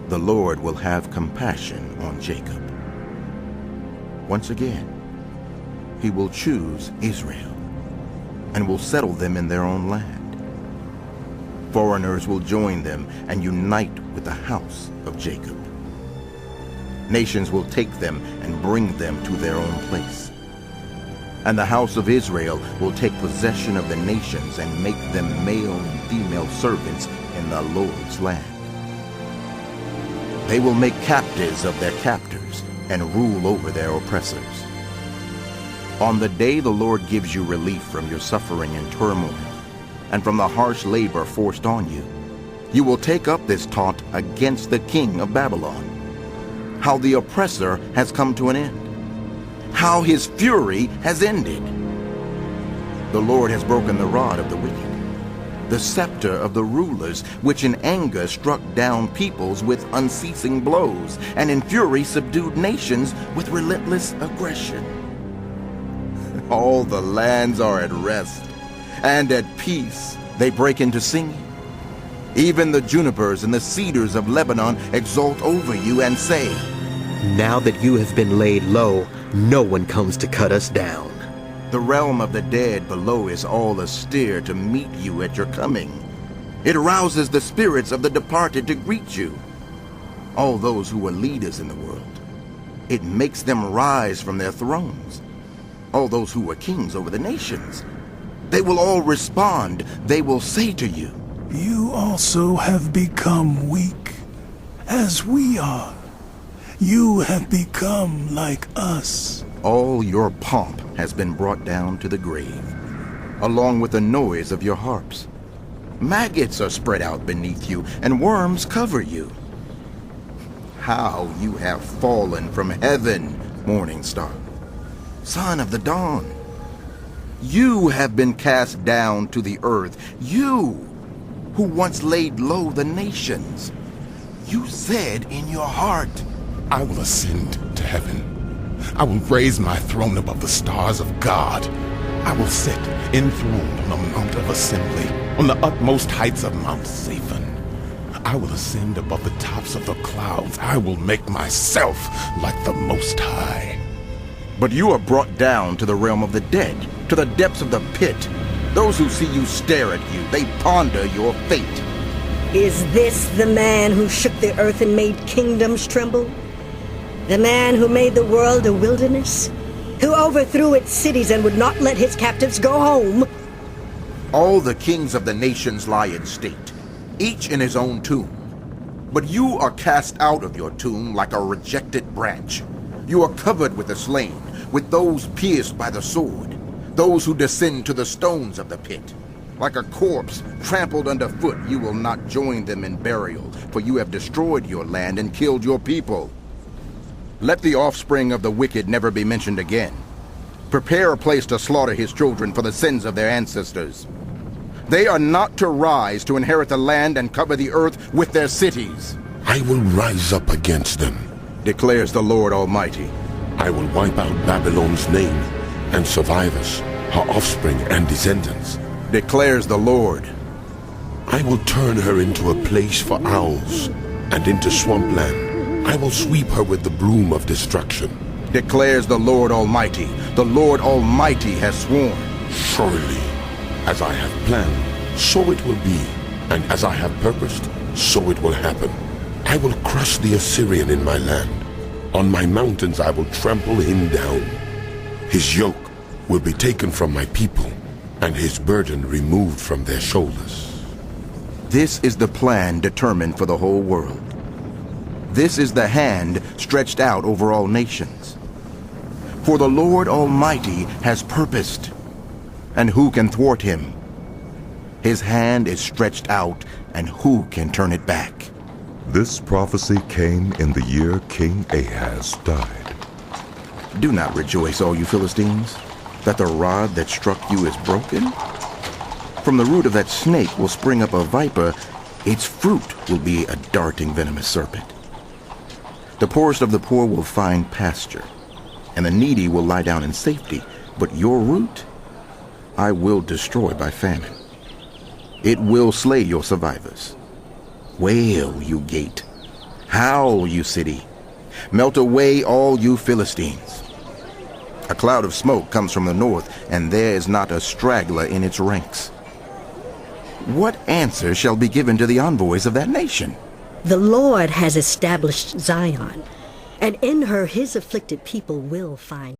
the Lord will have compassion on Jacob. Once again, he will choose Israel and will settle them in their own land. Foreigners will join them and unite with the house of Jacob. Nations will take them and bring them to their own place. And the house of Israel will take possession of the nations and make them male and female servants in the Lord's land. They will make captives of their captors and rule over their oppressors. On the day the Lord gives you relief from your suffering and turmoil, and from the harsh labor forced on you, you will take up this taunt against the king of Babylon. How the oppressor has come to an end. How his fury has ended. The Lord has broken the rod of the wicked, the scepter of the rulers, which in anger struck down peoples with unceasing blows, and in fury subdued nations with relentless aggression. All the lands are at rest, and at peace they break into singing. Even the junipers and the cedars of Lebanon exult over you and say, "Now that you have been laid low, no one comes to cut us down." The realm of the dead below is all astir to meet you at your coming. It arouses the spirits of the departed to greet you, all those who were leaders in the world. It makes them rise from their thrones, all those who were kings over the nations. They will all respond. They will say to you, "You also have become weak, as we are. You have become like us." all your pomp has been brought down to the grave, along with the noise of your harps. Maggots are spread out beneath you, and worms cover you. How you have fallen from heaven, morning star, son of the dawn. You have been cast down to the earth, you who once laid low the nations. You said in your heart, I will ascend to heaven. I will raise my throne above the stars of God. I will sit enthroned on a mount of assembly, on the utmost heights of Mount Zaphon. I will ascend above the tops of the clouds. I will make myself like the Most High. But you are brought down to the realm of the dead, to the depths of the pit. Those who see you stare at you. They ponder your fate. Is this the man who shook the earth and made kingdoms tremble? The man who made the world a wilderness? Who overthrew its cities and would not let his captives go home? All the kings of the nations lie in state, each in his own tomb. But you are cast out of your tomb like a rejected branch. You are covered with the slain, with those pierced by the sword, those who descend to the stones of the pit. Like a corpse trampled underfoot, you will not join them in burial, for you have destroyed your land and killed your people. Let the offspring of the wicked never be mentioned again. Prepare a place to slaughter his children for the sins of their ancestors. They are not to rise to inherit the land and cover the earth with their cities. I will rise up against them, declares the Lord Almighty. I will wipe out Babylon's name and survivors, her offspring and descendants, declares the Lord. I will turn her into a place for owls and into swampland. I will sweep her with the broom of destruction, declares the Lord Almighty. The Lord Almighty has sworn. Surely, as I have planned, so it will be, and as I have purposed, so it will happen. I will crush the Assyrian in my land. On my mountains I will trample him down. His yoke will be taken from my people, and his burden removed from their shoulders. This is the plan determined for the whole world. This is the hand stretched out over all nations. For the Lord Almighty has purposed, and who can thwart him? His hand is stretched out, and who can turn it back? This prophecy came in the year King Ahaz died. Do not rejoice, all you Philistines, that the rod that struck you is broken. From the root of that snake will spring up a viper. Its fruit will be a darting venomous serpent. The poorest of the poor will find pasture, and the needy will lie down in safety. But your root I will destroy by famine. It will slay your survivors. Wail, you gate. Howl, you city. Melt away, all you Philistines. A cloud of smoke comes from the north, and there is not a straggler in its ranks. What answer shall be given to the envoys of that nation? The Lord has established Zion, and in her his afflicted people will find